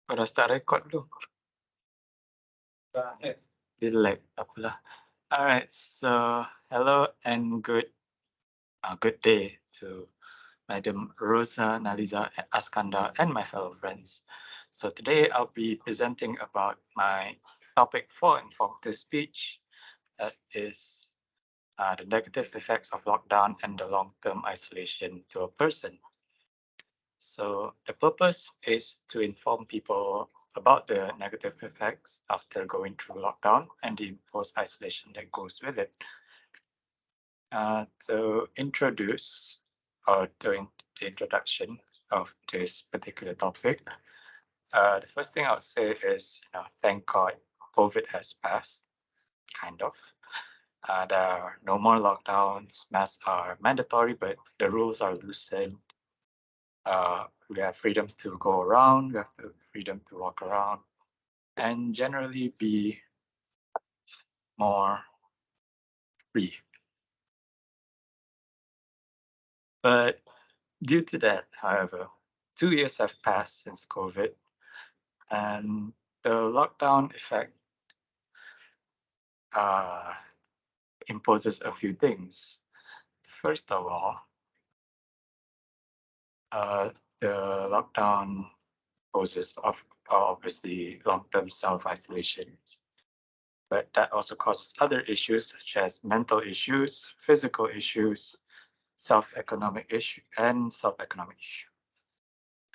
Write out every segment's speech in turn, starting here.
Pada start record dulu. Delete apalah. Alright, so hello and good day to Madam Rosa, Naliza, Askanda, and my fellow friends. So today I'll be presenting about my topic for informative speech, that is the negative effects of lockdown and the long-term isolation to a person. So the purpose is to inform people about the negative effects after going through lockdown and the imposed isolation that goes with it. To introduce or during the introduction of this particular topic, the first thing I would say is, thank God COVID has passed, kind of. There are no more lockdowns, masks are mandatory, but the rules are loosened. We have freedom to go around, we have the freedom to walk around, and generally be more free. But due to that, however, 2 years have passed since COVID, and the lockdown effect uh, imposes a few things. First of all, uh, the lockdown poses obviously long-term self-isolation, but that also causes other issues such as mental issues, physical issues, self-economic issue, and self-economic issue.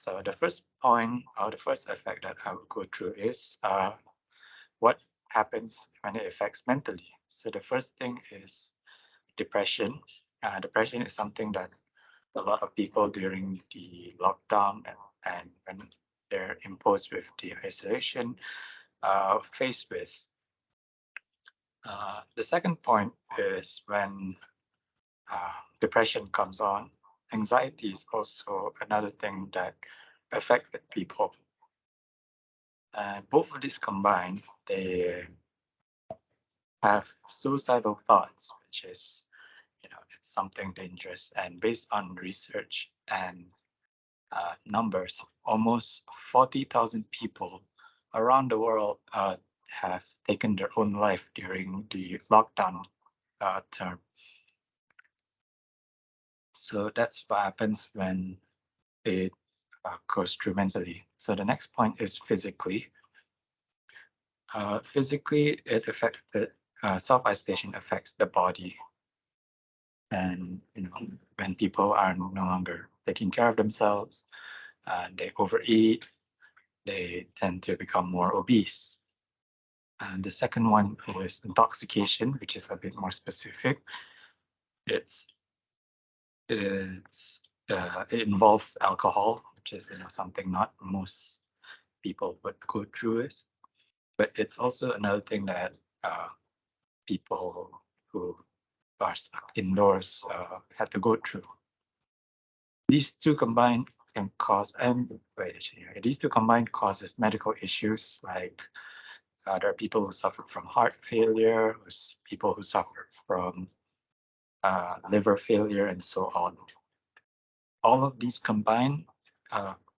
So the first point or the first effect that I will go through is what happens when it affects mentally. So the first thing is depression. Depression is something that a lot of people during the lockdown and when they're imposed with the isolation faced with. The second point is when depression comes on, anxiety is also another thing that affected people. And both of these combined, they have suicidal thoughts, which is, it's something dangerous. And based on research and numbers, almost 40,000 people around the world have taken their own life during the lockdown term. So that's what happens when it goes through mentally. So the next point is physically. Physically, it affects self-isolation affects the body, and when people are no longer taking care of themselves, they overeat, they tend to become more obese. And the second one is intoxication, which is a bit more specific. It's it involves alcohol, which is something not most people would go through it. But it's also another thing that people who are stuck indoors have to go through. These two combined can cause, these two combined causes medical issues like there are people who suffer from heart failure, people who suffer from liver failure, and so on. All of these combined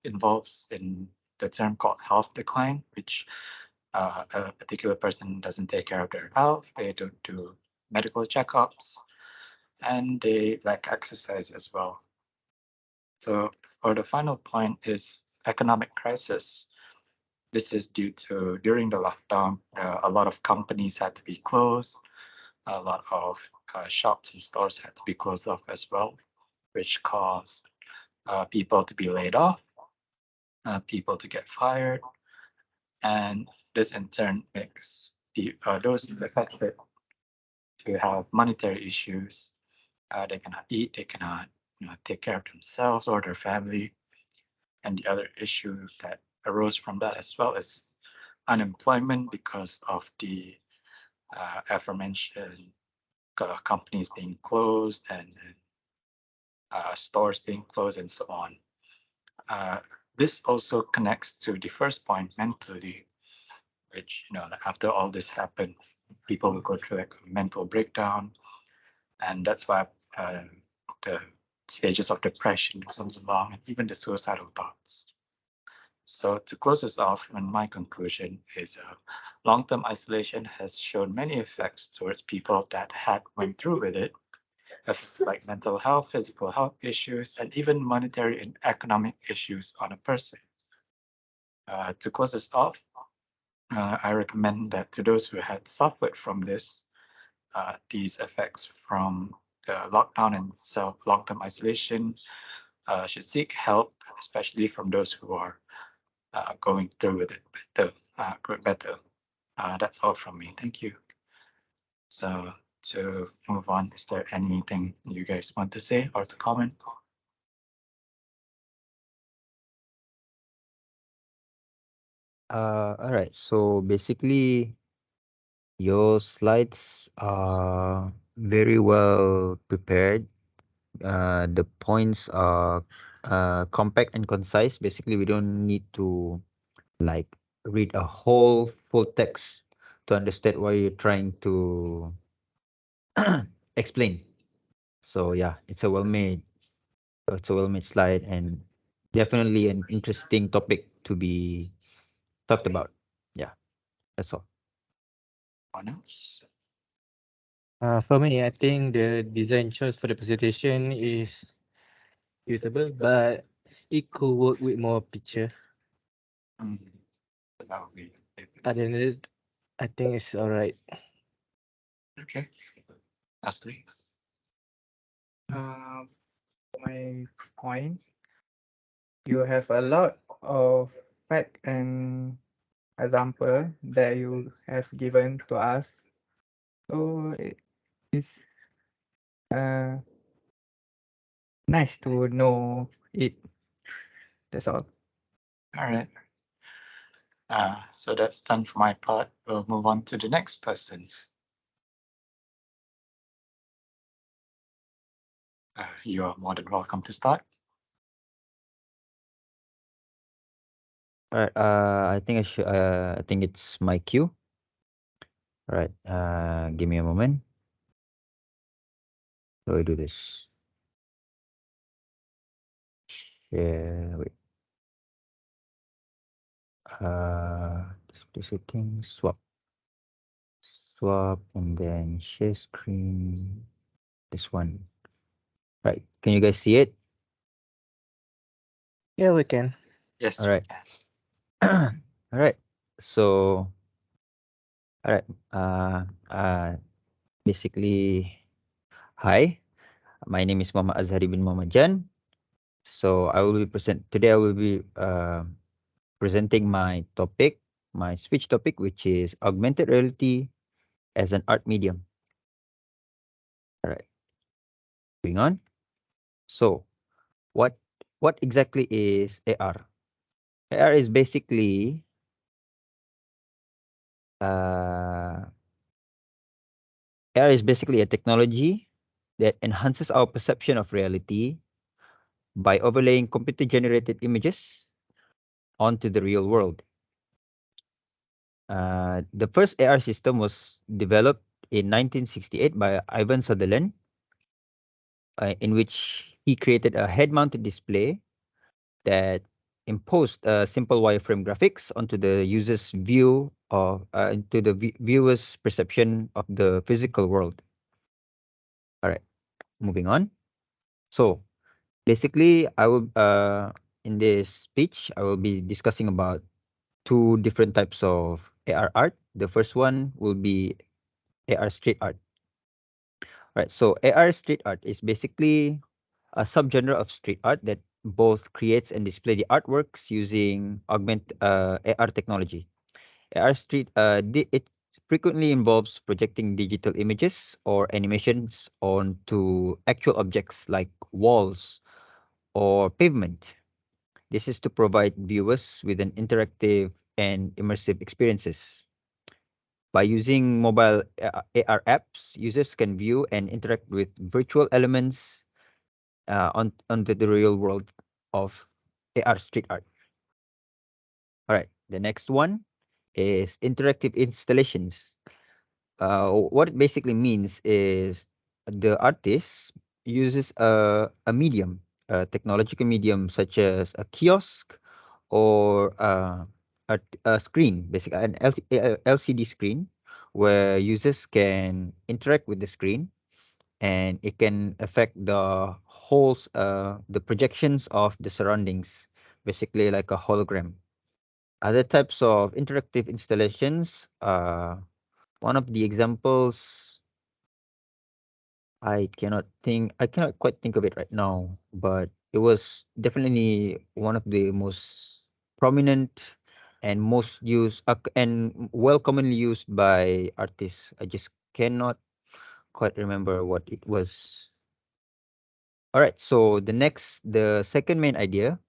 involves in the term called health decline, which a particular person doesn't take care of their health, they don't do medical checkups, and they lack exercise as well. So for the final point is economic crisis. This is due to during the lockdown, a lot of companies had to be closed, a lot of shops and stores had to be closed off as well, which caused people to be laid off, people to get fired, and this in turn makes those affected to have monetary issues. They cannot eat, they cannot take care of themselves or their family. And the other issue that arose from that as well is unemployment because of the aforementioned companies being closed and stores being closed and so on. This also connects to the first point mentally, which, after all this happened, people will go through like a mental breakdown. And that's why the stages of depression comes along and even the suicidal thoughts. So to close this off, and my conclusion is long-term isolation has shown many effects towards people that had went through with it, affects like mental health, physical health issues, and even monetary and economic issues on a person. To close this off, I recommend that to those who had suffered from this, these effects from the lockdown and self long-term isolation, should seek help, especially from those who are going through with it better. That's all from me. Thank you. So to move on, is there anything you guys want to say or to comment? All right. So basically, your slides are very well prepared. The points are compact and concise. Basically, we don't need to like read a whole full text to understand what you're trying to explain. So yeah, it's a well made slide and definitely an interesting topic to be talked about. Yeah, that's all. Anyone else? For me, I think the design choice for the presentation is usable, but it could work with more picture. Mm, that would be Other than that, I think it's alright. okay. Lastly, Uh, my point, you have a lot of fact and example that you have given to us. So it's uh, nice to know it. That's all. all right. So that's done for my part. We'll move on to the next person. You are more than welcome to start. All right. I think I should. I think it's my cue. All right. Give me a moment. How do I do this? Yeah. Wait. Display settings. Swap, and then share screen. This one. Right. Can you guys see it? Yeah, we can. Yes, All we right. can. All right. So, all right. Basically, hi. My name is Muhammad Azhari bin Muhammad Jan. So I will be present today. I will be presenting my topic, my speech topic, which is augmented reality as an art medium. All right, moving on. So, what what exactly is AR? AR is basically uh, AR is basically a technology that enhances our perception of reality by overlaying computer-generated images onto the real world. The first AR system was developed in 1968 by Ivan Sutherland, in which he created a head-mounted display that imposed simple wireframe graphics onto the user's view of into the viewer's perception of the physical world. All right, moving on. So basically, I will in this speech I will be discussing about two different types of AR art. The first one will be AR street art. Right. So AR street art is basically a subgenre of street art that both creates and display the artworks using AR technology. It frequently involves projecting digital images or animations onto actual objects like walls or pavement. This is to provide viewers with an interactive and immersive experiences. By using mobile AR apps, users can view and interact with virtual elements onto the real world of AR street art. All right, the next one is interactive installations. What it basically means is the artist uses a technological medium such as a kiosk or a screen, basically an LCD screen, where users can interact with the screen, and it can affect the the projections of the surroundings, basically like a hologram. Other types of interactive installations, one of the examples, I cannot quite think of it right now, but it was definitely one of the most prominent and most used and well commonly used by artists. I just cannot quite remember what it was. All right, so the second main idea,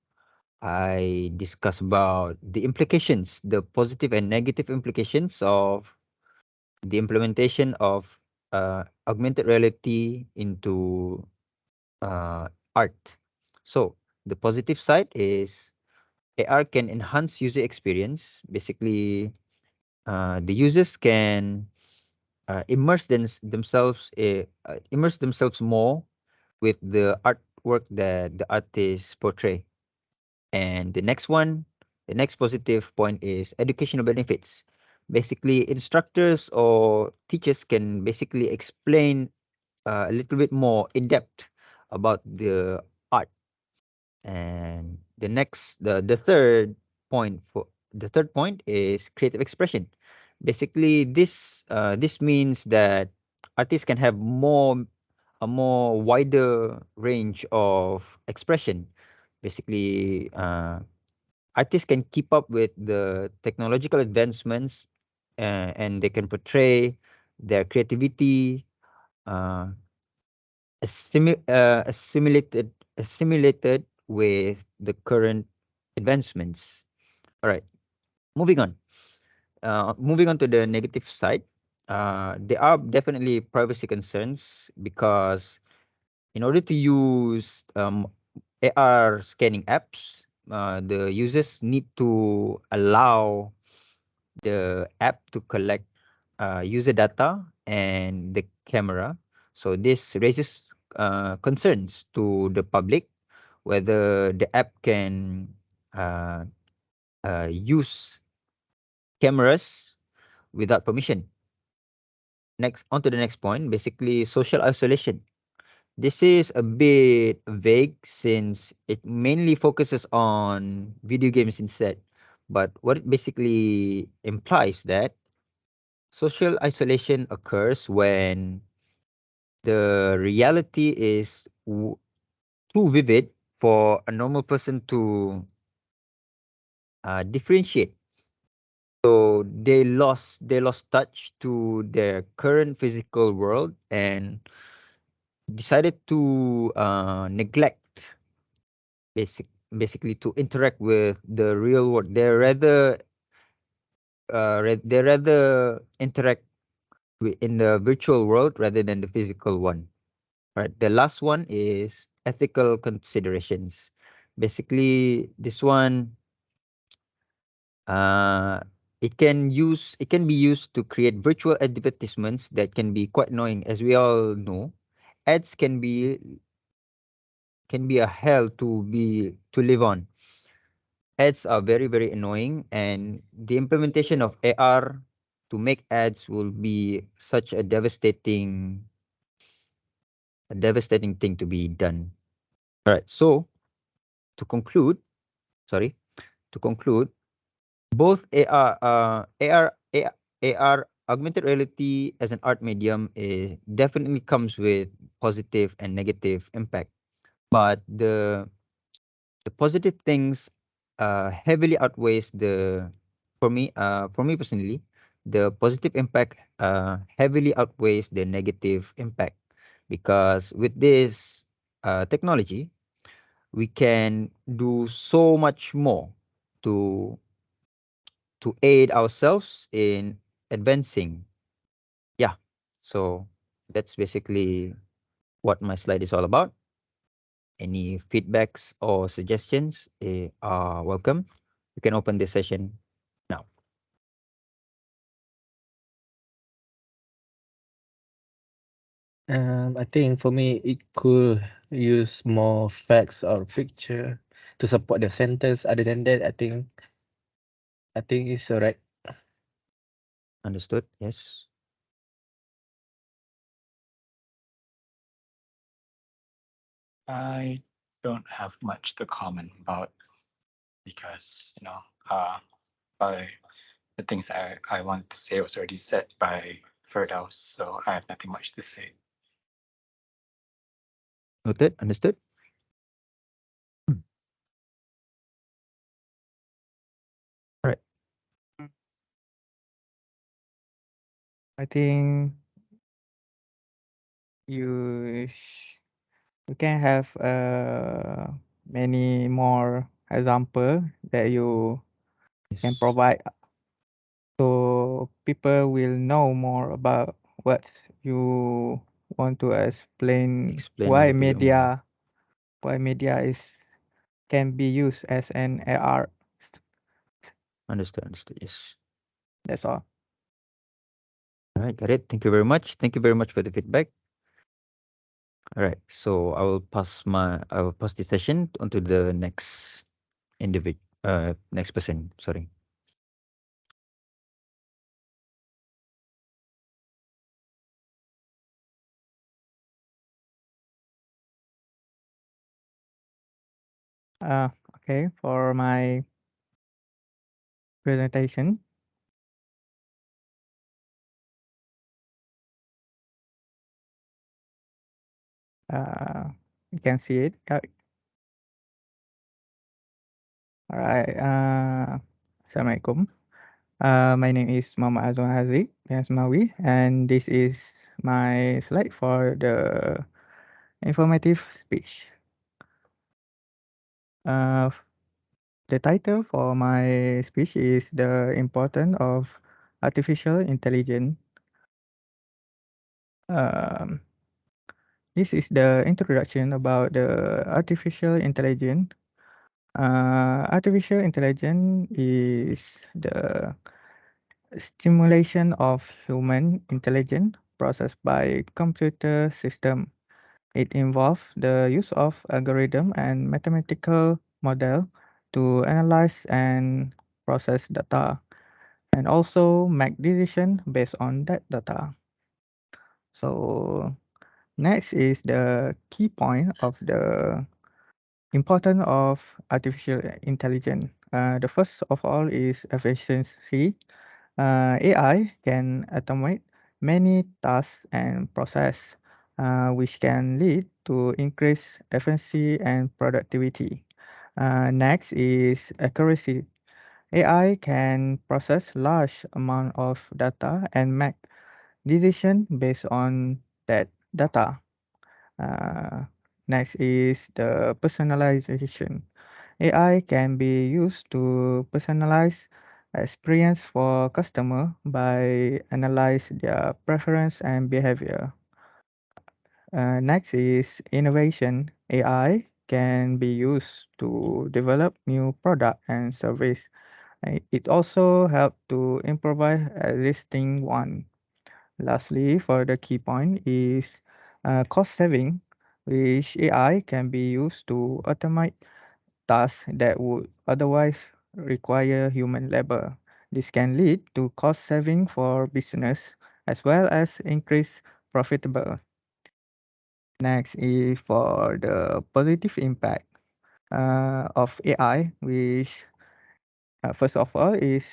I discuss about the implications, the positive and negative implications of the implementation of augmented reality into art. So the positive side is AR can enhance user experience. Basically, the users can immerse themselves more with the artwork that the artists portray. And the next positive point is educational benefits. Basically, instructors or teachers can basically explain a little bit more in depth about the art. And the third point is creative expression. Basically, this means that artists can have a more wider range of expression. Basically, artists can keep up with the technological advancements, and they can portray their creativity, uh, assimilated with the current advancements. All right, moving on. Moving on to the negative side, there are definitely privacy concerns because in order to use AR scanning apps, the users need to allow the app to collect user data and the camera. So this raises concerns to the public whether the app can uh, use cameras without permission. Next, on to the next point, basically social isolation. This is a bit vague since it mainly focuses on video games instead. But what it basically implies that social isolation occurs when the reality is too vivid for a normal person to differentiate. So they lost touch to their current physical world and decided to neglect basically to interact with the real world. They rather interact in the virtual world rather than the physical one. Right. The last one is ethical considerations. Basically, this one, uh, it can be used to create virtual advertisements that can be quite annoying. As we all know, ads can be a hell to live on. Ads are very very annoying, and the implementation of AR to make ads will be such a devastating thing to be done. All right. So to conclude, sorry, to conclude, both AR augmented reality as an art medium definitely comes with positive and negative impact. But the positive things heavily outweighs for me personally, the positive impact heavily outweighs the negative impact because with this technology we can do so much more to aid ourselves in advancing. Yeah. So that's basically what my slide is all about. Any feedbacks or suggestions are welcome. You can open this session now. I think for me, it could use more facts or picture to support the sentence. Other than that, I think it's alright. Understood. Yes. I don't have much to comment about because by the things I wanted to say was already said by Firdaus, so I have nothing much to say. Noted. Understood. I think you you can have many more example that you can Yes. provide so people will know more about what you want to explain Explain a little bit more. why media is can be used as an AR. Understood. Understood. Yes. That's all. All right. Got it. Thank you very much. Thank you very much for the feedback. All right. So I will pass the session onto the next individual. Next person. Sorry. Okay, for my presentation. You can see it. All right. Assalamualaikum. My name is Muhammad Azwan Haziq Yasmawi, and this is my slide for the informative speech. Uh, the title for my speech is The Importance of Artificial Intelligence. Um, this is the introduction about the artificial intelligence. Artificial intelligence is the stimulation of human intelligence processed by computer system. It involves the use of algorithm and mathematical model to analyze and process data and also make decision based on that data. So next is the key point of the importance of artificial intelligence. The first of all is efficiency. AI can automate many tasks and process, which can lead to increased efficiency and productivity. Next is accuracy. AI can process large amount of data and make decision based on that data. Uh, Next is the personalization. AI can be used to personalize experience for customer by analyze their preference and behavior. Next is innovation. AI can be used to develop new product and service. It also help to improvise existing one. Lastly, for the key point is cost saving, which AI can be used to automate tasks that would otherwise require human labor. This can lead to cost saving for business as well as increased profitable. Next is for the positive impact of AI, which first of all is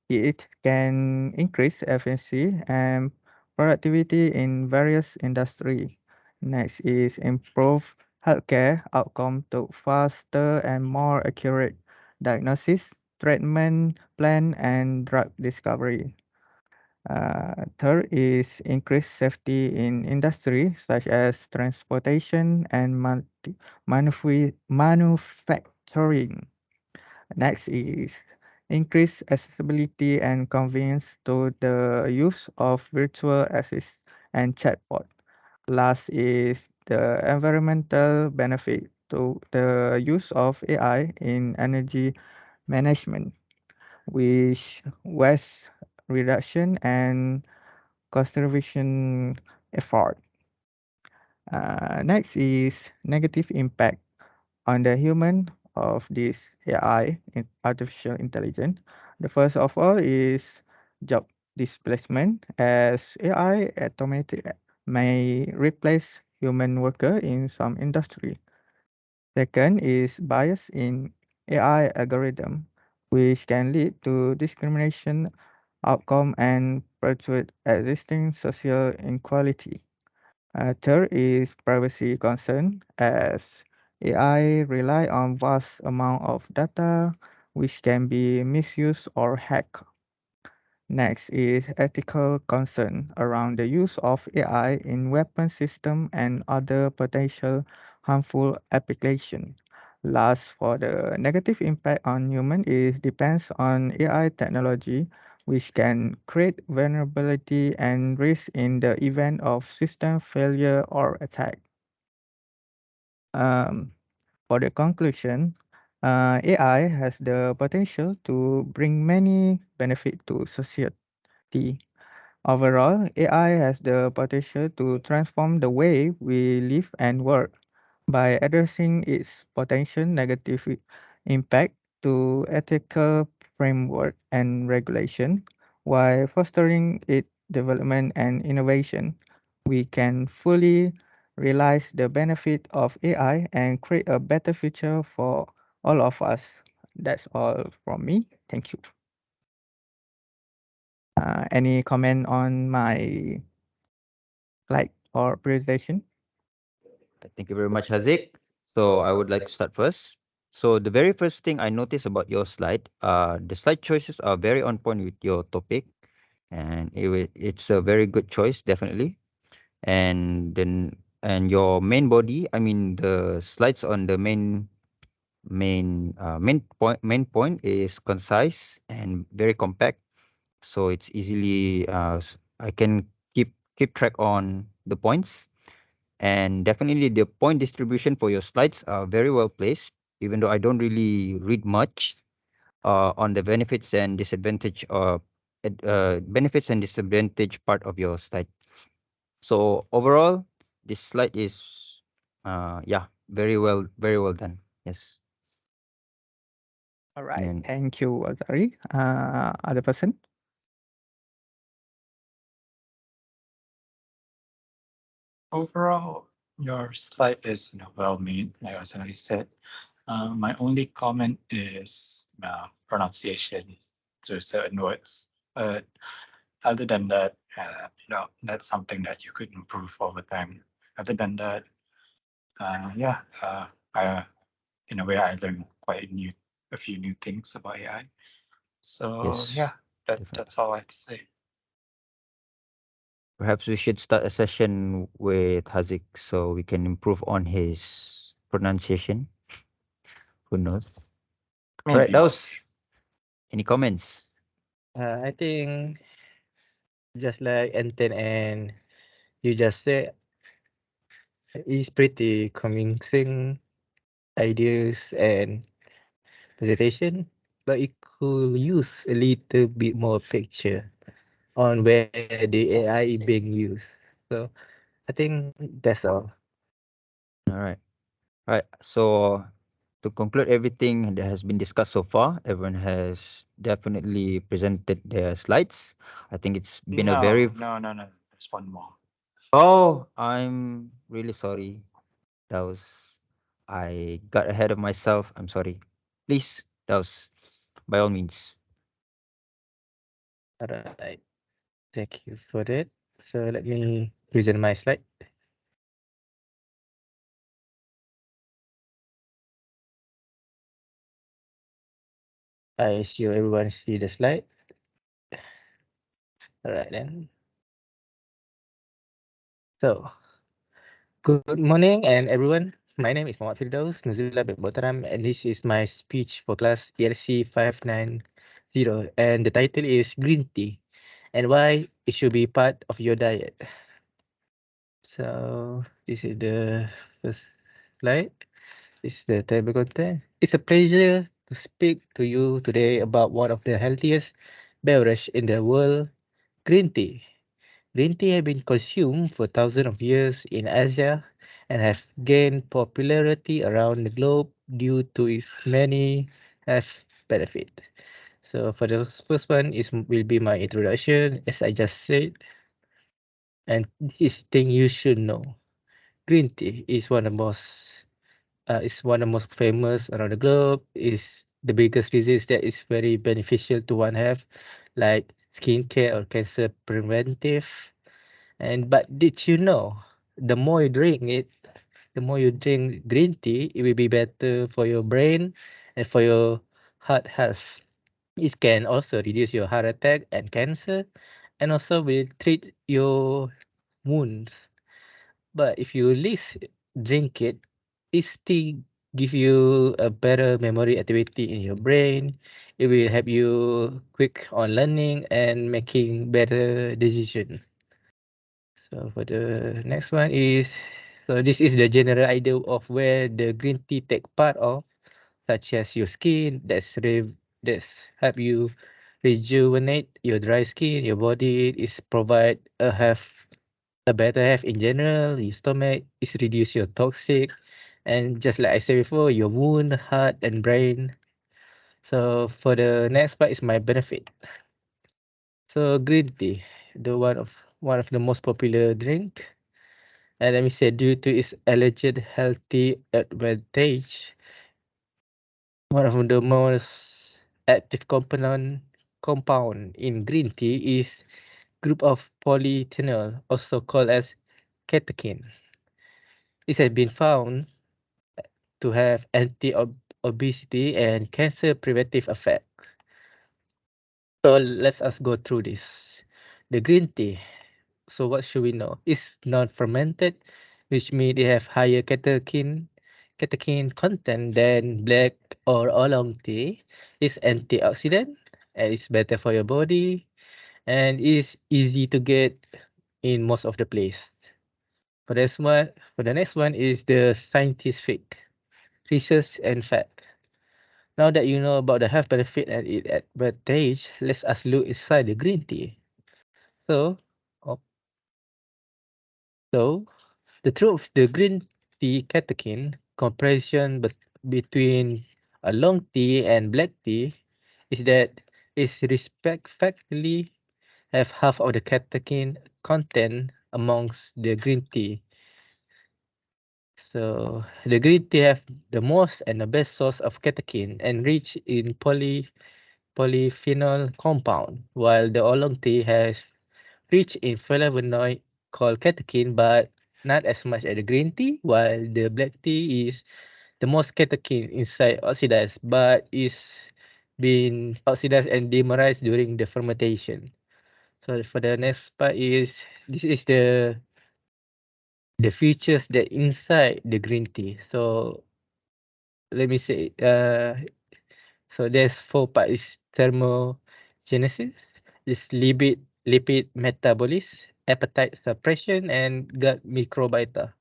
it can increase efficiency and productivity in various industries. Next is improve healthcare outcome to faster and more accurate diagnosis, treatment plan, and drug discovery. Third is increase safety in industry such as transportation and manufacturing. Next is increase accessibility and convenience to the use of virtual assist and chatbot. Last is the environmental benefit to the use of AI in energy management, which waste reduction and conservation effort. Next is negative impact on the human of this AI, artificial intelligence. The first of all is job displacement, as AI automated may replace human worker in some industry. Second is bias in AI algorithm, which can lead to discrimination outcome and perpetuate existing social inequality. Third is privacy concern, as AI rely on vast amount of data which can be misused or hacked. Next is ethical concern around the use of AI in weapon system and other potential harmful application. Last, for the negative impact on human, it depends on AI technology, which can create vulnerability and risk in the event of system failure or attack. Um, for the conclusion, AI has the potential to bring many benefits to society. Overall, AI has the potential to transform the way we live and work. By addressing its potential negative impact to ethical framework and regulation, while fostering its development and innovation, we can fully realize the benefit of AI and create a better future for all of us. That's all from me. Thank you. Any comment on my slide or presentation? Thank you very much, Haziq. So I would like to start first. So the very first thing I noticed about your slide, the slide choices are very on point with your topic, and it's a very good choice, definitely. And your main body, I mean the slides on the main point is concise and very compact, so it's easily I can keep track on the points. And definitely the point distribution for your slides are very well placed, even though I don't really read much on the benefits and disadvantage part of your slide. So overall, this slide is yeah, very well done. Yes. All right. And Thank you, Azari. Other person? Overall, your slide is well made, like I already said. My only comment is pronunciation to certain words. But other than that, that's something that you could improve over time. Other than that, yeah, I, in a way, I learned a few new things about AI. So yes, yeah, definitely. that's all I have to say. Perhaps we should start a session with Haziq so we can improve on his pronunciation. Who knows? All right, Maybe. that was any comments? I think just like Enten and you just said, it's pretty convincing ideas and presentation, but it could use a little bit more picture on where the AI is being used. So I think that's all. All right. All right. So to conclude everything that has been discussed so far, everyone has definitely presented their slides. I think it's been a very No. There's one more. Oh, I'm really sorry. That was I got ahead of myself. I'm sorry. Please, that was by all means. Alright. Thank you for that. So let me present my slide. I assume everyone see the slide. Alright then. So, good morning and everyone. My name is Muhammad Firdaus Nuzula bin Botaram, and this is my speech for class ELC 590, and the title is Green Tea and why it should be part of your diet. So this is the first slide. This is the table content. It's a pleasure to speak to you today about one of the healthiest beverage in the world, green tea. Green tea has been consumed for thousands of years in Asia and have gained popularity around the globe due to its many health benefit. So for the first one will be my introduction, as I just said, and this thing you should know. Green tea is one of the most famous around the globe. Is the biggest reason that it's very beneficial to one health, like skincare or cancer preventive. But did you know, the more you drink it, the more you drink green tea, it will be better for your brain and for your heart health. It can also reduce your heart attack and cancer, and also will treat your wounds. But if you least drink it, it still give you a better memory activity in your brain. It will help you quick on learning and making better decision. So for the next one is, so this is the general idea of where the green tea take part of, such as your skin, that's help you rejuvenate your dry skin, your body is provide a better health in general, your stomach is reduce your toxic, and just like I said before, your wound, heart, and brain. So for the next part is my benefit. So green tea, the one of the most popular drink, and let me say due to its alleged healthy advantage, one of the most active compound in green tea is group of polyphenol, also called as catechin. It has been found to have anti-obesity and cancer preventive effects. So let's us go through this. The green tea. So what should we know? It's non-fermented, which means they have higher catechin content than black or oolong tea. It's antioxidant and it's better for your body and is easy to get in most of the place. For the next one is the scientific research and fact. Now that you know about the health benefit and its advantage, let's us look inside the green tea. So, oh, so the truth, the green tea catechin comparison between a long tea and black tea is that is respectively have half of the catechin content amongst the green tea. So the green tea have the most and the best source of catechin and rich in polyphenol compound, while the oolong tea has rich in flavonoid called catechin, but not as much as the green tea, while the black tea is the most catechin inside oxidized, but is being oxidized and demerized during the fermentation. So for the next part is, this is the features that inside the green tea. So let me say, so there's four parts: is thermogenesis, is lipid metabolism, appetite suppression, and gut microbiota.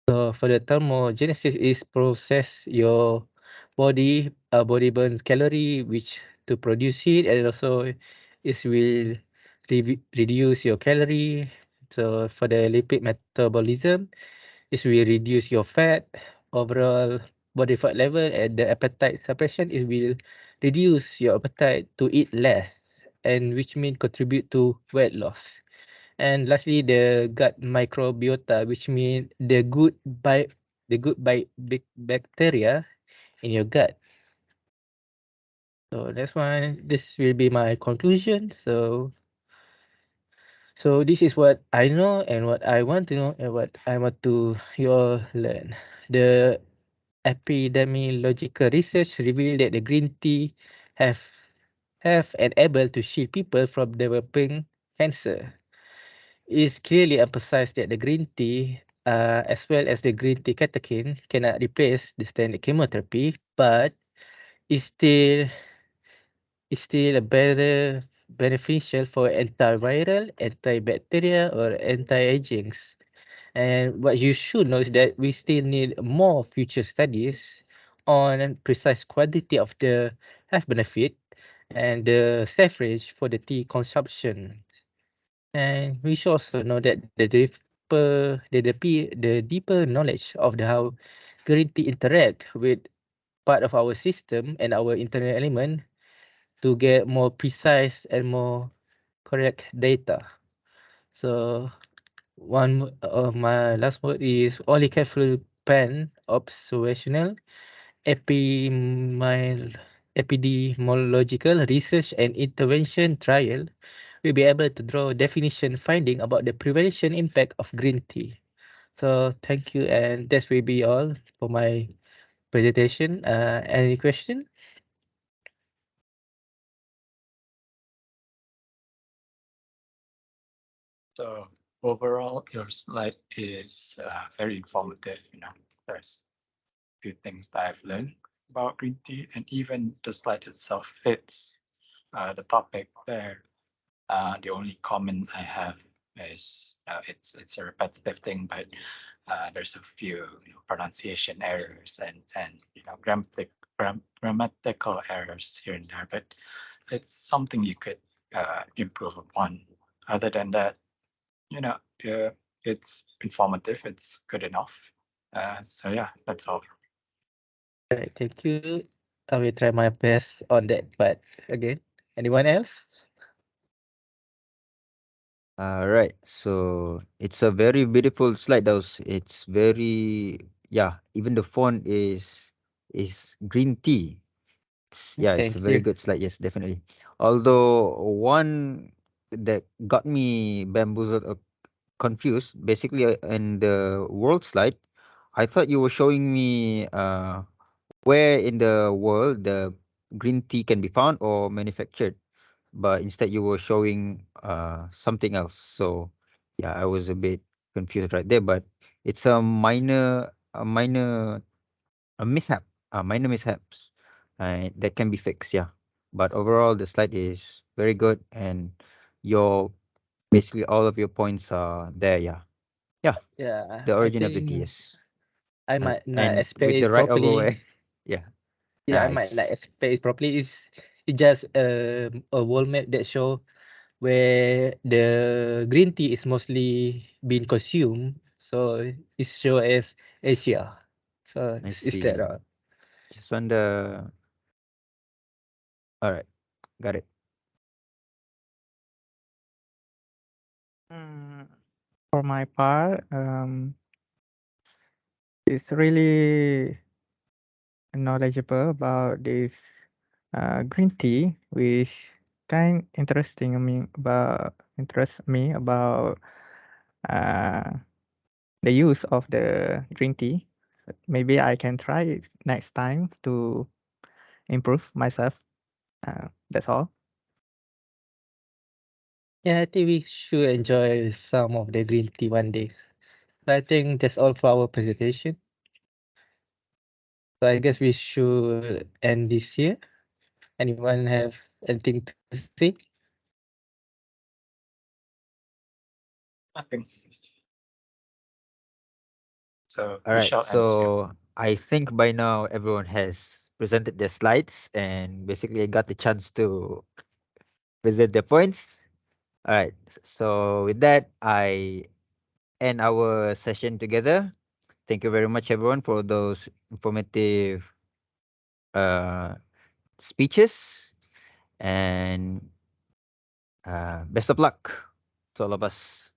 So for the thermogenesis is process your body burns calorie which to produce heat, and also it will reduce your calorie. So for the lipid metabolism, it will reduce your fat, overall body fat level, and the appetite suppression, it will reduce your appetite to eat less, and which mean contribute to weight loss. And lastly, the gut microbiota, which mean the good bacteria in your gut. So that's why this will be my conclusion. So this is what I know and what I want to know and what I want to you all learn. The epidemiological research revealed that the green tea have and able to shield people from developing cancer. It's clearly emphasized that the green tea, as well as the green tea catechin, cannot replace the standard chemotherapy, but is still a better beneficial for antiviral, antibacterial, or anti-aging. And what you should know is that we still need more future studies on precise quantity of the health benefit and the safe range for the tea consumption. And we should also know that the deeper knowledge of the how green tea interact with part of our system and our internal element to get more precise and more correct data. So one of my last word is only careful pen observational epidemiological research and intervention trial will be able to draw definition finding about the prevention impact of green tea. So thank you, and this will be all for my presentation. Any question? So overall, your slide is very informative. There's a few things that I've learned about green tea, and even the slide itself fits the topic there. The only comment I have is it's a repetitive thing, but there's a few pronunciation errors and grammatical errors here and there, but it's something you could improve upon. Other than that, it's informative. It's good enough. So yeah, that's all. Right, thank you. I will try my best on that. But again, anyone else? Right. So it's a very beautiful slide. It's very, yeah. Even the font is green tea. It's a Thank very you. good slide. Yes, definitely. Although one that got me bamboozled or confused, basically in the world slide, I thought you were showing me where in the world the green tea can be found or manufactured, but instead you were showing something else. So yeah, I was a bit confused right there, but it's a mishap, minor mishaps that can be fixed. Yeah, but overall the slide is very good, and your basically all of your points are there. Yeah, Yeah, the I originality. think Yes, I might not and explain with the it right properly. overwear. Yeah, Yeah, I might not it's explain it properly. It's just a world map that show where the green tea is mostly being consumed. So it's show as Asia. So I is that see. all? Just on the all right, got it. Mm, For my part, it's really knowledgeable about this green tea, which kind interests me about uh, the use of the green tea. Maybe I can try it next time to improve myself. That's all. Yeah, I think we should enjoy some of the green tea one day. So I think that's all for our presentation. So I guess we should end this here. Anyone have anything to say? Nothing. So All we right, shall end here. so I think by now everyone has presented their slides and basically got the chance to present their points. All right, so with that, I end our session together. Thank you very much, everyone, for those informative uh, speeches, and best of luck to all of us.